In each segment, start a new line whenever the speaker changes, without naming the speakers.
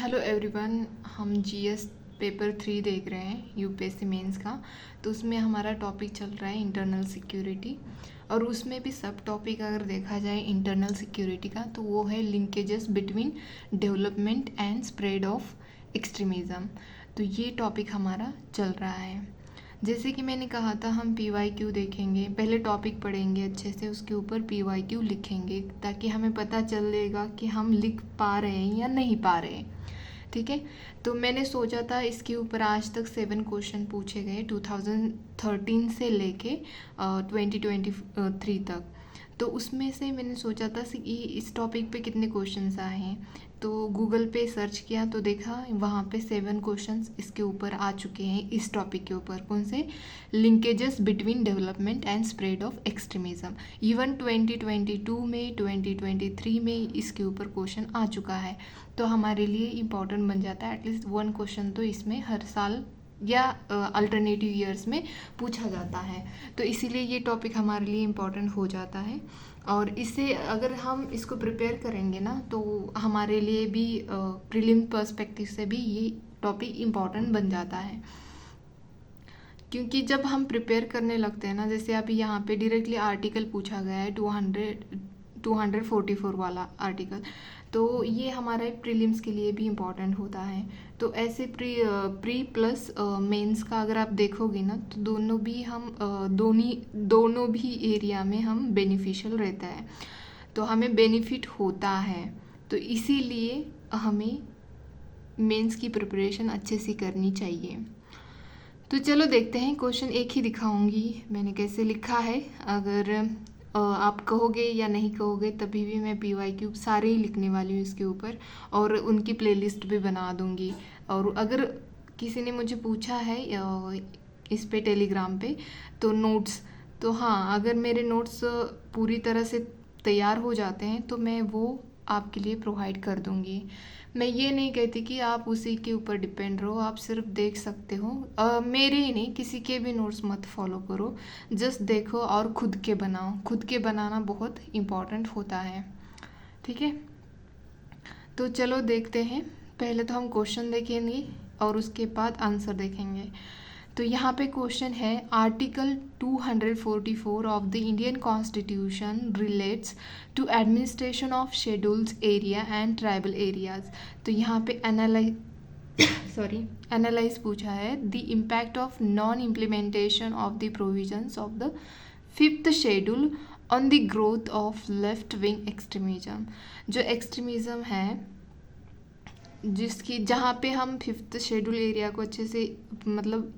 Hello everyone, हम GS paper 3 देख रहे हैं यूपीएससी मेंस का। तो उसमें हमारा टॉपिक चल रहा है इंटरनल सिक्योरिटी, और उसमें भी सब टॉपिक अगर देखा जाए इंटरनल सिक्योरिटी का तो वो है linkages between development and spread of extremism. तो ये टॉपिक हमारा चल रहा है। जैसे कि मैंने कहा था, हम PYQ देखेंगे, पहले टॉपिक पढ़ेंगे अच्छे से, उसके ऊपर PYQ लिखेंगे ताकि हमें पता चलेगा कि हम लिख पा रहे हैं या नहीं पा रहे हैं। ठीक है, तो मैंने सोचा था इसके ऊपर आज तक 7 क्वेश्चन पूछे गए 2013 से लेके 2023 तक। तो उसमें से मैंने सोचा था कि इस टॉपिक पे कितने क्वेश्चंस आए हैं। तो गूगल पे सर्च किया तो देखा वहाँ पे 7 क्वेश्चंस इसके ऊपर आ चुके हैं, इस टॉपिक के ऊपर। कौन से? Linkages between development and spread of extremism. Even 2022 में, 2023 में इसके ऊपर क्वेश्चन आ चुका है। तो हमारे लिए इम्पॉर्टेंट बन जाता है, एटलीस्ट 1 क्वेश्चन तो इसमें हर साल या अल्टरनेटिव ईयर्स में पूछा जाता है। तो इसीलिए ये टॉपिक हमारे लिए इम्पॉर्टेंट हो जाता है। और इससे अगर हम इसको प्रिपेयर करेंगे ना, तो हमारे लिए भी प्रीलिम पर्सपेक्टिव से भी ये टॉपिक इम्पॉर्टेंट बन जाता है। क्योंकि जब हम प्रिपेयर करने लगते हैं ना, जैसे अभी यहाँ पे डायरेक्टली आर्टिकल पूछा गया है 244 वाला आर्टिकल, तो ये हमारे प्रीलिम्स के लिए भी इम्पॉर्टेंट होता है। तो ऐसे प्री प्लस मेंस का अगर आप देखोगे ना, तो दोनों भी एरिया में हम बेनिफिशियल रहता है, तो हमें बेनिफिट होता है। तो इसीलिए हमें मेंस की प्रिपरेशन अच्छे से करनी चाहिए। तो चलो देखते हैं, क्वेश्चन एक ही दिखाऊंगी मैंने कैसे लिखा है। अगर आप कहोगे या नहीं कहोगे तभी भी मैं PYQ सारे ही लिखने वाली हूँ इसके ऊपर, और उनकी प्लेलिस्ट भी बना दूँगी। और अगर किसी ने मुझे पूछा है इस पे टेलीग्राम पे, तो नोट्स, तो हाँ, अगर मेरे नोट्स पूरी तरह से तैयार हो जाते हैं तो मैं वो आपके लिए प्रोवाइड कर दूँगी। मैं ये नहीं कहती कि आप उसी के ऊपर डिपेंड रहो, आप सिर्फ देख सकते हो। मेरे ही नहीं, किसी के भी नोट्स मत फॉलो करो, जस्ट देखो और खुद के बनाओ। खुद के बनाना बहुत इम्पॉर्टेंट होता है। ठीक है, तो चलो देखते हैं। पहले तो हम क्वेश्चन देखेंगे और उसके बाद आंसर देखेंगे। तो यहाँ पे क्वेश्चन है, article 244 of the Indian constitution relates to administration of schedules area and tribal areas. तो यहाँ पे एनालाइज पूछा है, the impact of non implementation of the provisions of the 5th schedule on the growth of left wing extremism. जो extremism है जिसकी, जहाँ पे हम 5th शेड्यूल एरिया को अच्छे से मतलब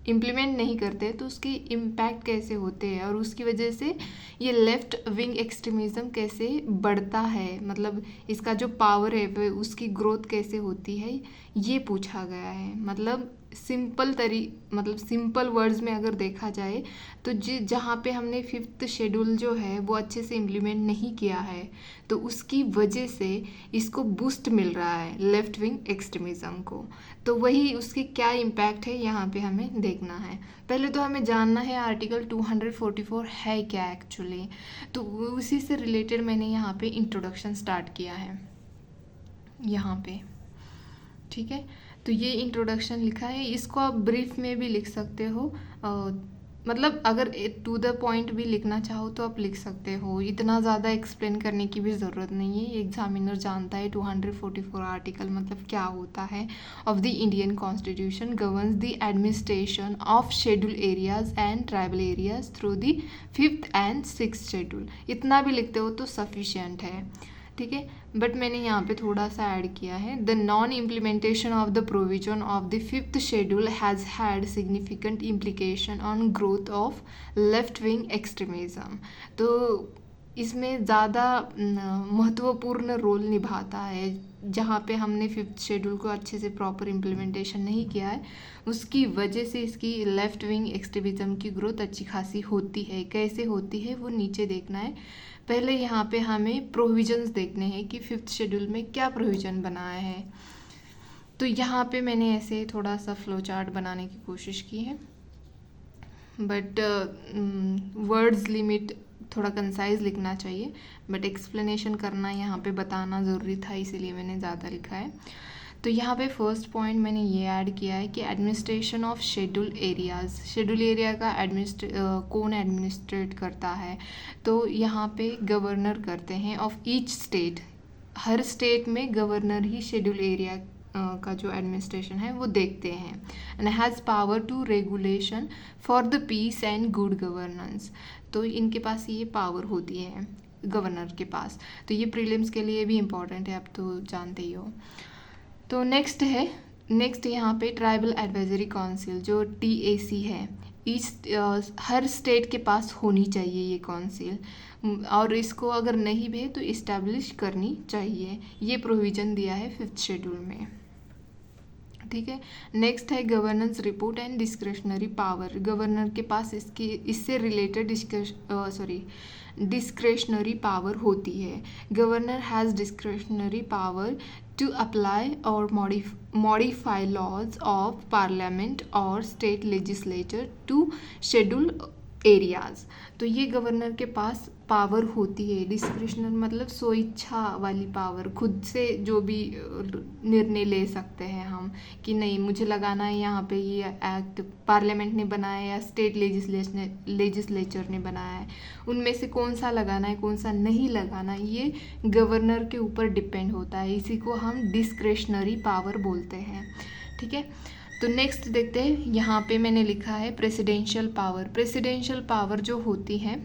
इम्प्लीमेंट नहीं करते, तो उसके इम्पैक्ट कैसे होते हैं और उसकी वजह से ये लेफ़्ट विंग एक्सट्रीमिज़म कैसे बढ़ता है, मतलब इसका जो पावर है वो उसकी ग्रोथ कैसे होती है, ये पूछा गया है। मतलब सिंपल वर्ड्स में अगर देखा जाए तो जहाँ पे हमने 5th शेड्यूल जो है वो अच्छे से इम्प्लीमेंट नहीं किया है, तो उसकी वजह से इसको बूस्ट मिल रहा है लेफ़्ट विंग एक्सट्रीमिज़म को। तो वही उसके क्या इम्पैक्ट है यहाँ पे हमें देखना है। पहले तो हमें जानना है आर्टिकल 244 है क्या एक्चुअली। तो उसी से रिलेटेड मैंने यहाँ पे इंट्रोडक्शन स्टार्ट किया है यहाँ पे। ठीक है, तो ये इंट्रोडक्शन लिखा है, इसको आप ब्रीफ में भी लिख सकते हो। मतलब अगर टू द पॉइंट भी लिखना चाहो तो आप लिख सकते हो, इतना ज़्यादा एक्सप्लेन करने की भी ज़रूरत नहीं है। एग्जामिनर जानता है 244 आर्टिकल मतलब क्या होता है। Of the Indian constitution governs the administration of schedule areas and tribal areas through the 5th and 6th schedule. इतना भी लिखते हो तो सफिशिएंट है। ठीक है, बट मैंने यहाँ पे थोड़ा सा ऐड किया है, the non implementation of the provision of the 5th schedule has had significant implication on growth of left wing extremism. तो इसमें ज़्यादा महत्वपूर्ण रोल निभाता है। जहाँ पे हमने 5th शेड्यूल को अच्छे से प्रॉपर इम्प्लीमेंटेशन नहीं किया है, उसकी वजह से इसकी लेफ़्ट विंग एक्सट्रीमिज्म की ग्रोथ अच्छी खासी होती है। कैसे होती है वो नीचे देखना है। पहले यहाँ पे हमें प्रोविजंस देखने हैं कि 5th शेड्यूल में क्या प्रोविज़न बनाया है। तो यहाँ पे मैंने ऐसे थोड़ा सा फ्लो चार्ट बनाने की कोशिश की है, बट वर्ड्स लिमिट, थोड़ा कंसाइज लिखना चाहिए, बट एक्सप्लेनेशन करना यहाँ पे बताना ज़रूरी था, इसीलिए मैंने ज़्यादा लिखा है। तो यहाँ पे फर्स्ट पॉइंट मैंने ये ऐड किया है कि administration of schedule areas, schedule area का कौन एडमिनिस्ट्रेट करता है, तो यहाँ पे गवर्नर करते हैं ऑफ ईच स्टेट। हर स्टेट में गवर्नर ही शेड्यूल एरिया का जो एडमिनिस्ट्रेशन है वो देखते हैं। And has power to regulation for the peace and good governance. तो इनके पास ये पावर होती है गवर्नर के पास। तो ये प्रीलिम्स के लिए भी इम्पॉर्टेंट है, आप तो जानते ही हो। तो नेक्स्ट यहाँ पे ट्राइबल एडवाइजरी काउंसिल जो TAC है, हर स्टेट के पास होनी चाहिए ये काउंसिल, और इसको अगर नहीं भी तो इस्टेब्लिश करनी चाहिए। ये प्रोविज़न दिया है 5th शेड्यूल में, ठीक है। नेक्स्ट है governance report and discretionary power. Governor के पास इससे रिलेटेड डिस्क्रिशनरी पावर होती है। Governor has discretionary power to apply or modify laws of parliament or state legislature to schedule areas. तो ये गवर्नर के पास पावर होती है। डिस्क्रिशनर मतलब स्वेच्छा वाली पावर, खुद से जो भी निर्णय ले सकते हैं हम कि नहीं मुझे लगाना है यहाँ पे ये एक्ट, पार्लियामेंट ने बनाया या स्टेट लेजिस्लेचर ने बनाया है, उनमें से कौन सा लगाना है कौन सा नहीं लगाना, ये गवर्नर के ऊपर डिपेंड होता है। इसी को हम डिस्क्रिशनरी पावर बोलते हैं, ठीक है। तो नेक्स्ट देखते हैं, यहाँ पे मैंने लिखा है प्रेसिडेंशियल पावर। प्रेसिडेंशियल पावर जो होती है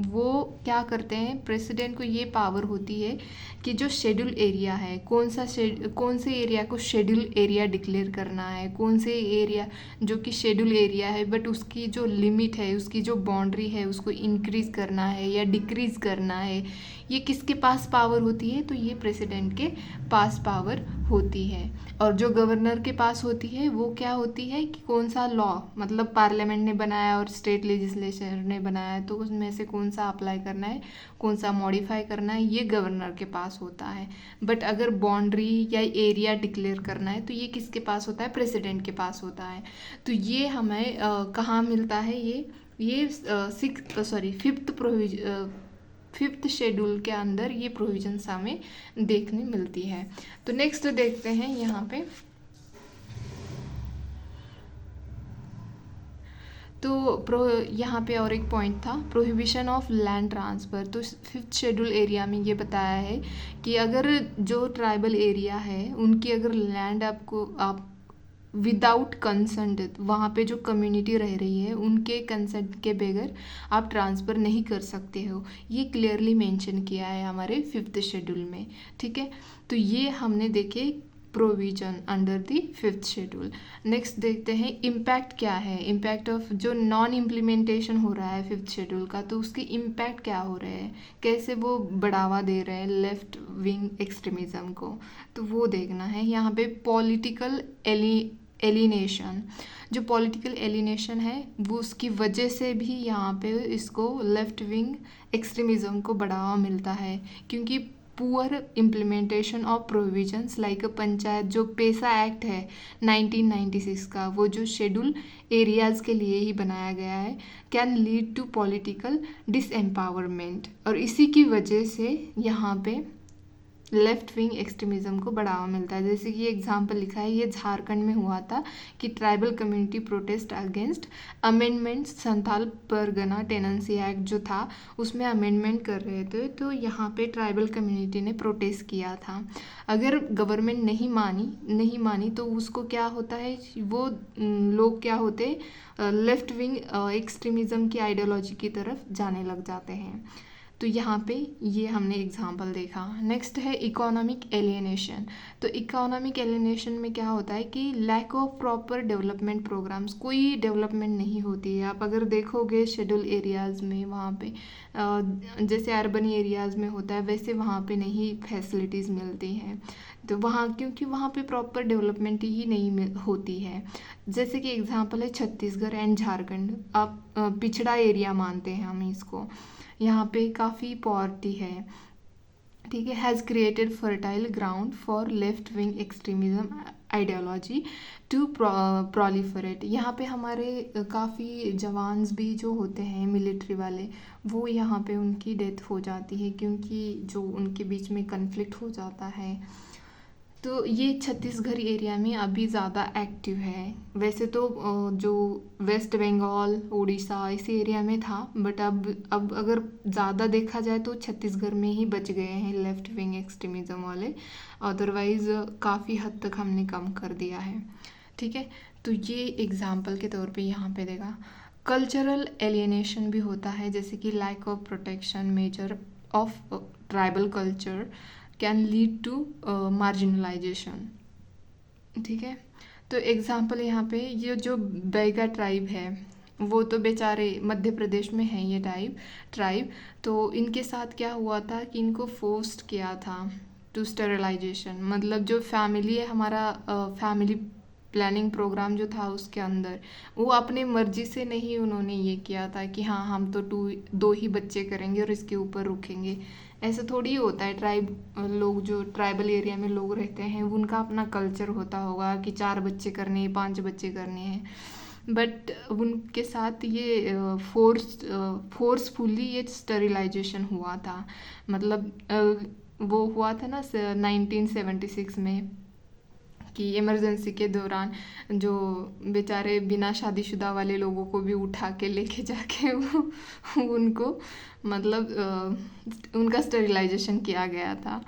वो क्या करते हैं, प्रेसिडेंट को ये पावर होती है कि जो शेड्यूल एरिया है, कौन से एरिया को शेड्यूल एरिया डिक्लेयर करना है, कौन से एरिया जो कि शेड्यूल एरिया है बट उसकी जो लिमिट है, उसकी जो बाउंड्री है उसको इंक्रीज़ करना है या डिक्रीज़ करना है, ये किसके पास पावर होती है, तो ये प्रेसिडेंट के पास पावर होती है। और जो गवर्नर के पास होती है वो क्या होती है कि कौन सा लॉ, मतलब पार्लियामेंट ने बनाया और स्टेट लेजिस्लेचर ने बनाया तो उसमें से कौन सा अप्लाई करना है, कौन सा मॉडिफाई करना है, ये गवर्नर के पास होता है। बट अगर बाउंड्री या एरिया डिक्लेयर करना है तो ये किसके पास होता है, प्रेसिडेंट के पास होता है। तो ये हमें कहाँ मिलता है, ये 5th शेड्यूल के अंदर ये प्रोविजंस हमें देखने मिलती है। तो नेक्स्ट देखते हैं यहाँ पे, तो यहाँ पे और एक पॉइंट था प्रोहिबिशन ऑफ लैंड ट्रांसफ़र। तो 5th शेड्यूल एरिया में ये बताया है कि अगर जो ट्राइबल एरिया है उनकी अगर लैंड आप विदाउट कंसेंट, वहाँ पे जो कम्युनिटी रह रही है उनके कंसेंट के बगैर आप ट्रांसफ़र नहीं कर सकते हो, ये क्लियरली मेंशन किया है हमारे 5th शेड्यूल में, ठीक है। तो ये हमने देखे provision under the 5th schedule. Next देखते हैं इम्पैक्ट क्या है, इम्पैक्ट ऑफ जो नॉन इम्प्लीमेंटेशन हो रहा है 5th शेड्यूल का, तो उसके इम्पैक्ट क्या हो रहे हैं, कैसे वो बढ़ावा दे रहे हैं लेफ्ट विंग एक्सट्रीमिज़म को, तो वो देखना है। यहाँ पे पॉलिटिकल एलिनेशन, जो पॉलिटिकल एलिनेशन है वो उसकी वजह से भी यहाँ पे इसको लेफ्ट विंग एक्सट्रीमिज़म को बढ़ावा मिलता है, क्योंकि poor implementation of provisions like panchayat, जो पेसा एक्ट है 1996 का, वो जो शेड्यूल एरियाज़ के लिए ही बनाया गया है, कैन लीड टू पॉलिटिकल डिसएम्पावरमेंट, और इसी की वजह से यहाँ पे लेफ्ट विंग एक्सट्रीमिज़म को बढ़ावा मिलता है। जैसे कि एग्जाम्पल लिखा है, ये झारखंड में हुआ था कि tribal community protest against amendment, Santhal Pargana tenancy act जो था उसमें अमेंडमेंट कर रहे थे, तो यहाँ पे ट्राइबल कम्युनिटी ने प्रोटेस्ट किया था। अगर गवर्नमेंट नहीं मानी तो उसको क्या होता है, वो लोग क्या होते, लेफ्ट विंग एक्सट्रीमिज़म की आइडियोलॉजी की तरफ जाने लग जाते हैं। तो यहाँ पे ये हमने एग्जाम्पल देखा। नेक्स्ट है इकोनॉमिक एलियनेशन। तो इकोनॉमिक एलियनेशन में क्या होता है कि lack of proper development programmes, कोई डेवलपमेंट नहीं होती है। आप अगर देखोगे शेड्यूल एरियाज़ में, वहाँ पे जैसे अर्बन एरियाज़ में होता है वैसे वहाँ पे नहीं फैसिलिटीज़ मिलती हैं, तो वहाँ क्योंकि वहाँ पे प्रॉपर डेवलपमेंट ही नहीं होती है। जैसे कि एग्जांपल है छत्तीसगढ़ एंड झारखंड, आप पिछड़ा एरिया मानते हैं हम इसको, यहाँ पे काफ़ी पॉवर्टी है, ठीक है। Has created fertile ground for left wing extremism ideology to proliferate. यहाँ पे हमारे काफ़ी जवान्स भी जो होते हैं मिलिट्री वाले, वो यहाँ पे उनकी डेथ हो जाती है क्योंकि जो उनके बीच में कन्फ्लिक्ट हो जाता है, तो ये छत्तीसगढ़ एरिया में अभी ज़्यादा एक्टिव है। वैसे तो जो वेस्ट बंगाल उड़ीसा इस एरिया में था, बट अब अगर ज़्यादा देखा जाए तो छत्तीसगढ़ में ही बच गए हैं लेफ्ट विंग एक्सट्रीमिज़म वाले। अदरवाइज़ काफ़ी हद तक हमने कम कर दिया है। ठीक है, तो ये एग्जाम्पल के तौर पे यहाँ पे देगा। कल्चरल एलियनेशन भी होता है, जैसे कि lack of protection measure of tribal culture can lead to marginalisation. ठीक है, तो एग्जाम्पल यहाँ पे ये जो बैगा ट्राइब है, वो तो बेचारे मध्य प्रदेश में है ये ट्राइब। तो इनके साथ क्या हुआ था कि इनको फोर्स्ड किया था टू स्टेरिलाइजेशन। मतलब जो फैमिली है हमारा, फैमिली प्लानिंग प्रोग्राम जो था उसके अंदर वो अपने मर्जी से नहीं उन्होंने ये किया था कि हाँ हम तो 2 ही बच्चे करेंगे और इसके ऊपर रुकेंगे। ऐसा थोड़ी होता है। ट्राइब लोग जो ट्राइबल एरिया में लोग रहते हैं उनका अपना कल्चर होता होगा कि 4 बच्चे करने हैं, 5 बच्चे करने हैं। बट उनके साथ ये फोर्सफुली ये स्टरिलाइजेशन हुआ था। मतलब वो हुआ था ना 1976 में, कि इमरजेंसी के दौरान जो बेचारे बिना शादीशुदा वाले लोगों को भी उठा के लेके जाके उनको मतलब उनका स्टेरिलाइजेशन किया गया था।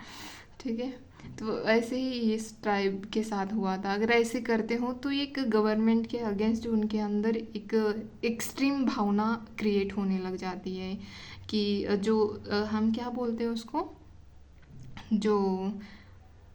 ठीक है, तो ऐसे ही इस ट्राइब के साथ हुआ था। अगर ऐसे करते हो तो एक गवर्नमेंट के अगेंस्ट उनके अंदर एक एक्सट्रीम भावना क्रिएट होने लग जाती है कि जो हम क्या बोलते हैं उसको, जो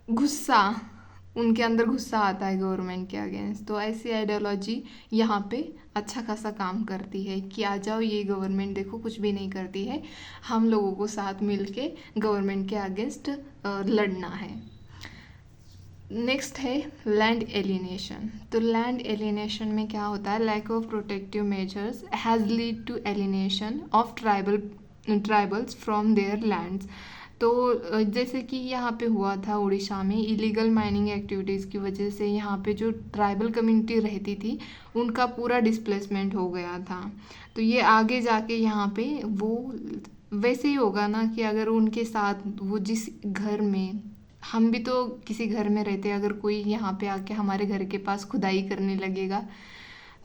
गुस्सा, उनके अंदर गुस्सा आता है गवर्नमेंट के अगेंस्ट। तो ऐसी आइडियोलॉजी यहाँ पे अच्छा खासा काम करती है कि आ जाओ, ये गवर्नमेंट देखो कुछ भी नहीं करती है, हम लोगों को साथ मिल के गवर्नमेंट के अगेंस्ट लड़ना है। नेक्स्ट है लैंड एलिनेशन। तो लैंड एलिनेशन में क्या होता है, lack of protective measures has lead to alienation of tribals from their lands. तो जैसे कि यहाँ पे हुआ था उड़ीसा में, इलीगल माइनिंग एक्टिविटीज़ की वजह से यहाँ पे जो ट्राइबल कम्युनिटी रहती थी उनका पूरा डिस्प्लेसमेंट हो गया था। तो ये आगे जाके यहाँ पे वो वैसे ही होगा ना कि अगर उनके साथ वो जिस घर में, हम भी तो किसी घर में रहते हैं, अगर कोई यहाँ पे आके हमारे घर के पास खुदाई करने लगेगा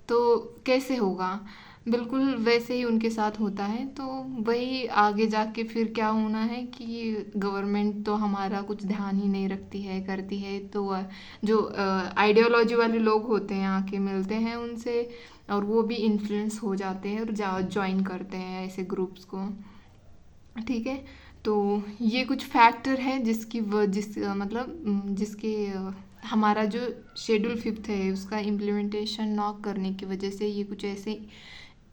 तो कैसे होगा, बिल्कुल वैसे ही उनके साथ होता है। तो वही आगे जाके फिर क्या होना है कि गवर्नमेंट तो हमारा कुछ ध्यान ही नहीं रखती है, करती है। तो जो आइडियोलॉजी वाले लोग होते हैं आके मिलते हैं उनसे और वो भी इन्फ्लुएंस हो जाते हैं और ज्वाइन करते हैं ऐसे ग्रुप्स को। ठीक है, तो ये कुछ फैक्टर है जिसके हमारा जो शेड्यूल 5 है उसका इम्प्लीमेंटेशन ना करने की वजह से ये कुछ ऐसे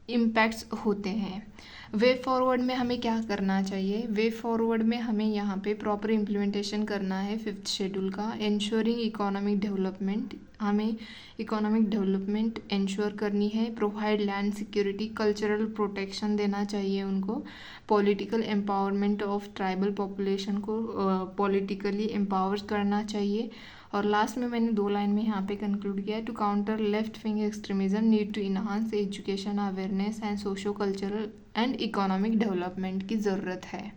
इम्पैक्ट्स होते हैं। वे फॉरवर्ड में हमें क्या करना चाहिए, वे फॉरवर्ड में हमें यहाँ पे प्रॉपर इम्प्लीमेंटेशन करना है 5th शेड्यूल का। इंश्योरिंग इकोनॉमिक डेवलपमेंट, हमें इकोनॉमिक डेवलपमेंट इंश्योर करनी है। Provide land security, cultural protection देना चाहिए उनको। Political empowerment of tribal population को पॉलिटिकली एम्पावर करना चाहिए। और लास्ट में मैंने 2 लाइन में यहाँ पे कंक्लूड किया है, to counter left wing extremism need to enhance education awareness and socio cultural and economic development की ज़रूरत है।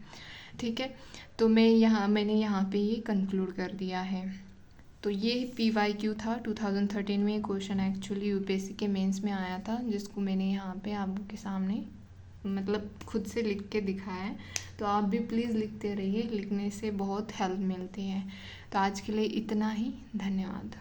ठीक है, तो मैंने यहाँ पे ये कंक्लूड कर दिया है। तो ये PYQ था 2013 में क्वेश्चन, एक्चुअली यूपीएससी के मेंस में आया था, जिसको मैंने यहाँ पे आपके सामने मतलब खुद से लिख के दिखाया है। तो आप भी प्लीज़ लिखते रहिए, लिखने से बहुत हेल्प मिलती है। तो आज के लिए इतना ही, धन्यवाद।